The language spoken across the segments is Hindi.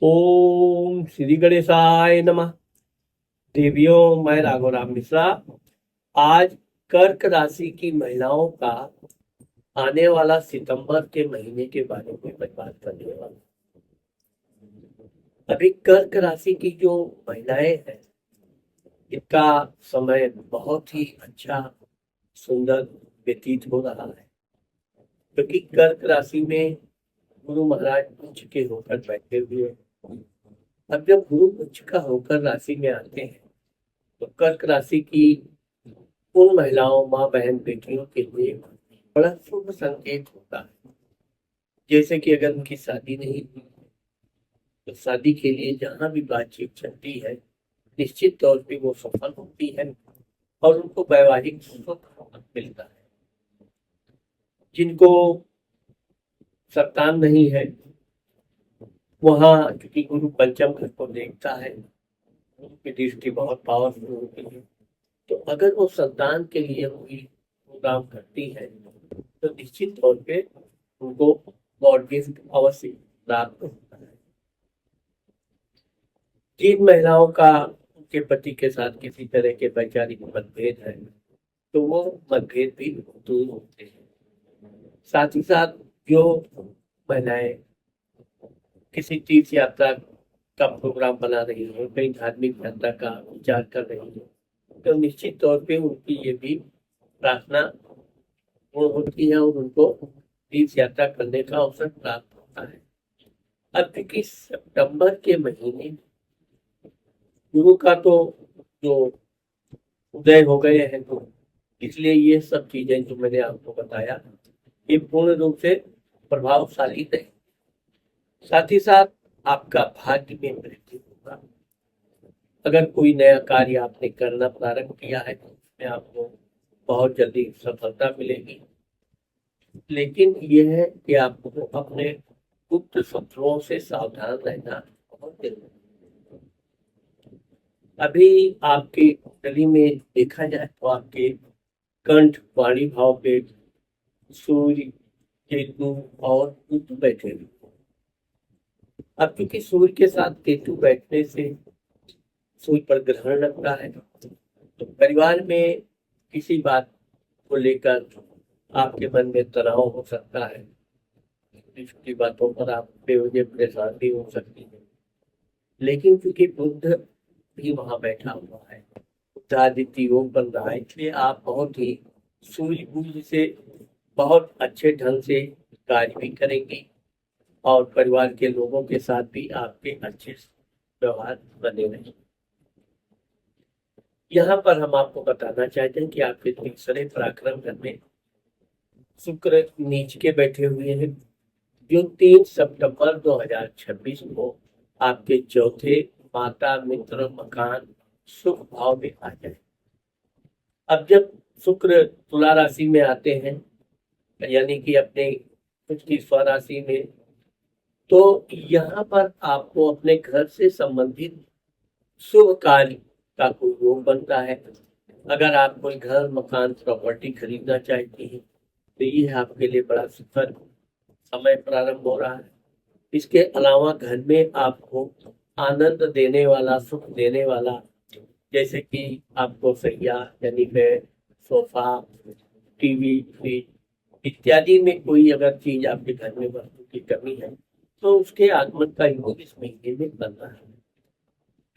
ओम श्री गणेशाय नमः। देवियों, मैं राघवराम मिश्रा आज कर्क राशि की महिलाओं का आने वाला सितंबर के महीने के बारे में मैं बात करने वाला हूँ। अभी कर्क राशि की जो महिलाएं हैं, इनका समय बहुत ही अच्छा, सुंदर व्यतीत हो रहा है, क्योंकि कर्क राशि में गुरु महाराज उच्च के होकर बैठे हुए हैं। अब जब गुरु उच्च का होकर राशि में आते हैं, तो कर्क राशि की उन महिलाओं, माँ बहन बेटियों के लिए बड़ा शुभ संकेत होता है। जैसे कि अगर उनकी शादी नहीं हुई तो शादी के लिए जहां भी बातचीत चलती है, निश्चित तौर पे वो सफल होती है और उनको वैवाहिक सुख मिलता है। जिनको संतान नहीं है, वहाँ क्योंकि गुरु पंचम घर को देखता है, उनकी दृष्टि बहुत पावरफुल होती है। तो अगर वो संतान के लिए कोई प्रोग्राम करती है तो निश्चित तौर पे उनको गॉड गिफ्ट अवश्य प्राप्त होता है। जिन महिलाओं का उनके पति के साथ किसी तरह के वैचारिक मतभेद है, तो वो मतभेद भी दूर होते हैं। साथ ही साथ जो महिलाएं किसी तीर्थ यात्रा का प्रोग्राम बना रही हो, कहीं धार्मिक यात्रा का विचार कर रही हो, तो निश्चित तौर पे उनकी ये भी प्रार्थना पूर्ण होती है और उनको तीर्थ यात्रा करने का अवसर प्राप्त होता है। अब देखिए, सितंबर के महीने में गुरु का तो जो उदय हो गए हैं, तो इसलिए ये सब चीजें जो मैंने आपको बताया, ये पूर्ण रूप से प्रभावशाली नहीं। साथ ही साथ आपका भाग्य में वृद्धि होगा। अगर कोई नया कार्य आपने करना प्रारंभ किया है तो उसमें आपको बहुत जल्दी सफलता मिलेगी। लेकिन यह है कि आपको अपने गुप्त शत्रुओं से सावधान रहना बहुत जरूरी है। अभी आपके कुंडली में देखा जाए तो आपके कंठ वाणी भाव पे सूर्य, केतु और बुध बैठे हुए। अब क्योंकि सूर्य के साथ केतु बैठने से सूर्य पर ग्रहण लगता है, तो परिवार में किसी बात को लेकर आपके मन में तनाव हो सकता है। छोटी छोटी बातों पर आप बेवजह परेशान भी हो सकती है। लेकिन क्योंकि बुध भी वहां बैठा हुआ है, बुधादित्य योग बन रहा है, इसलिए आप बहुत ही सूझबूझ से बहुत अच्छे ढंग से कार्य भी करेंगी और परिवार के लोगों के साथ भी आपके अच्छे व्यवहार बने रहेंगे। यहाँ पर हम आपको बताना चाहते हैं कि आपके तीसरे पराक्रम घर में शुक्र नीच के बैठे हुए हैं, जो 3 सितंबर 2026 को आपके चौथे माता मित्र मकान सुख भाव में आ जाए। अब जब शुक्र तुला राशि में आते हैं, यानी कि अपने खुद की स्वराशि में, तो यहाँ पर आपको अपने घर से संबंधित शुभ कार्य का कोई योग बनता है। अगर आप कोई घर मकान प्रॉपर्टी खरीदना चाहती हैं तो ये आपके लिए बड़ा सुखद समय प्रारंभ हो रहा है। इसके अलावा घर में आपको आनंद देने वाला, सुख देने वाला, जैसे कि आपको सैया यानी बेड, सोफा, टीवी, फ्रिज इत्यादि में कोई अगर चीज आपके घर में वस्तु की कमी है, तो उसके आगमन का योग इस महीने में बन रहा है।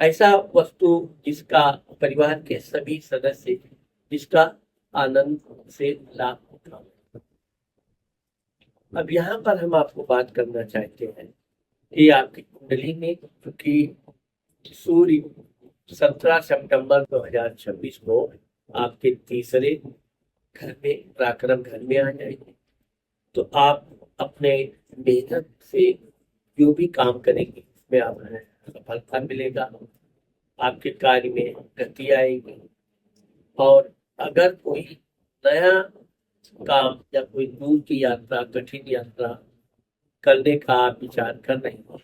ऐसा वस्तु जिसका परिवार के सभी सदस्य जिसका आनंद से लाभ उठा। अब यहाँ पर हम आपको बात करना चाहते हैं कि आपकी कुंडली में, क्योंकि सूर्य 17 सितंबर 2026 को आपके तीसरे घर में पराक्रम घर में आ जाएंगे, तो आप अपने मेहनत से जो भी काम करेंगे उसमें आपको सफलता मिलेगा, आपके कार्य में गति आएगी। और अगर कोई नया काम या कोई दूर की यात्रा, कठिन यात्रा करने का आप विचार कर रहे हो,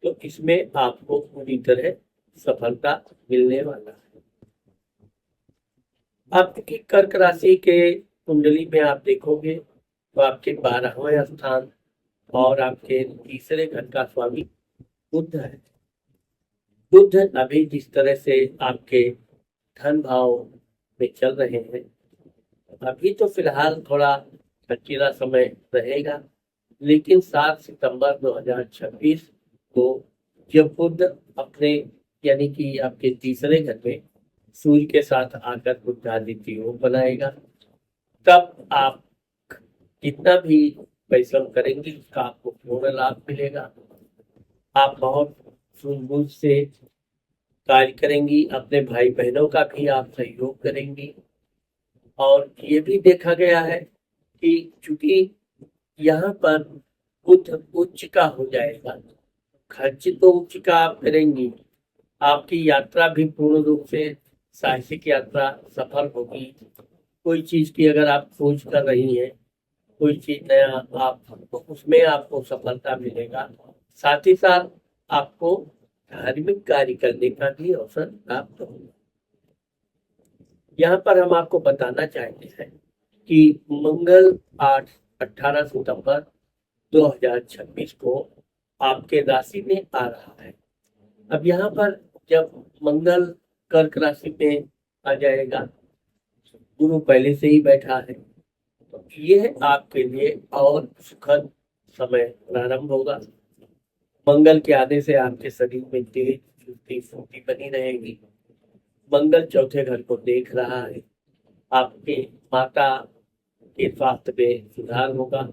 तो इसमें आपको पूरी तरह सफलता मिलने वाला है। आपकी कर्क राशि के कुंडली में आप देखोगे तो आपके 12वें स्थान और आपके तीसरे घर का स्वामी बुध है। बुध अभी जिस तरह से आपके धन भाव में चल रहे हैं, अभी तो फिलहाल थोड़ा खर्चीला समय रहेगा, लेकिन 7 सितंबर 2026 को जब बुध अपने यानी कि आपके तीसरे घर में सूर्य के साथ आकर बुधादित्य योग बनाएगा, तब आप जितना भी परिश्रम करेंगे उसका आपको पूर्ण लाभ मिलेगा। आप बहुत सूझबूझ से कार्य करेंगी, अपने भाई बहनों का भी आप सहयोग करेंगी। और ये भी देखा गया है कि चूंकि यहाँ पर बुध उच्च का हो जाएगा, खर्च तो उच्च का आप करेंगी, आपकी यात्रा भी पूर्ण रूप से साहसिक यात्रा सफल होगी। कोई चीज की अगर आप खोज कर रही हैं, कोई चीज नया आप उसमें आपको सफलता मिलेगा। साथ ही साथ आपको धार्मिक कार्य करने का भी अवसर प्राप्त होगा। यहाँ पर हम आपको बताना चाहते हैं कि मंगल 18 सितंबर 2026 को आपके राशि में आ रहा है। अब यहाँ पर जब मंगल कर्क राशि में आ जाएगा, गुरु पहले से ही बैठा है, तो यह आपके लिए और सुखद समय प्रारंभ होगा। मंगल के आने से आपके शरीर में तेज चुस्ती फुर्ती बनी रहेगी। मंगल चौथे घर को देख रहा है, आपके माता के स्वास्थ्य में सुधार होगा।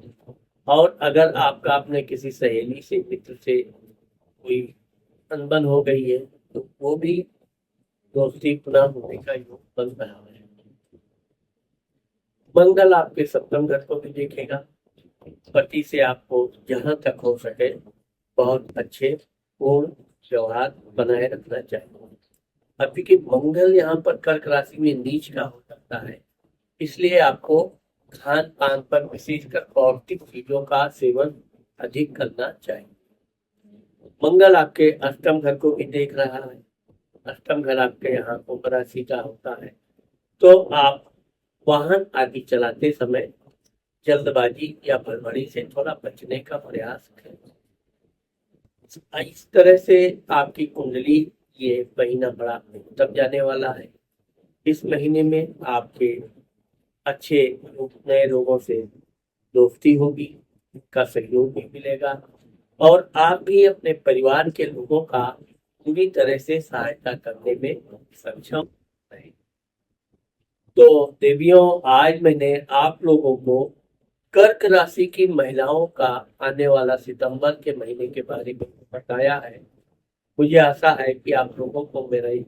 और अगर आपका अपने किसी सहेली से मित्र से कोई अनबन हो गई है, तो वो भी दोस्ती पुनः होने का योग बन रहा है। मंगल आपके सप्तम घर को भी देखेगा। पति से आपको जहां तक हो सके बहुत अच्छे पूर्ण व्यवहार बनाए रखना चाहिए। अभी कि मंगल यहाँ पर कर्क राशि में नीच का हो सकता है, इसलिए आपको खान पान पर विशेषकर पौष्टिक चीजों का सेवन अधिक करना चाहिए। मंगल आपके अष्टम घर को भी देख रहा है। अष्टम घर आपके यहाँ कुंभ राशि का होता है, तो आप वाहन आदि चलाते समय जल्दबाजी या भड़बड़ी से थोड़ा बचने का प्रयास करें। इस तरह से आपकी कुंडली ये महीना बड़ा उत्तम जाने वाला है। इस महीने में आपके अच्छे नए लोगों से दोस्ती होगी, उनका सहयोग भी मिलेगा, और आप भी अपने परिवार के लोगों का पूरी तरह से सहायता करने में सक्षम रहें। तो देवियों, आज मैंने आप लोगों को कर्क राशि की महिलाओं का आने वाला सितंबर के महीने के बारे में बताया है। मुझे आशा है कि आप लोगों को मेरा ये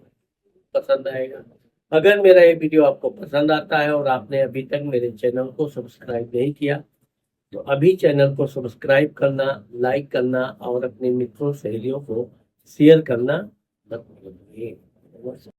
पसंद आएगा। अगर मेरा ये वीडियो आपको पसंद आता है और आपने अभी तक मेरे चैनल को सब्सक्राइब नहीं किया, तो अभी चैनल को सब्सक्राइब करना, लाइक करना और अपने मित्रों सहेलियों को शेयर करना मत भूलिए।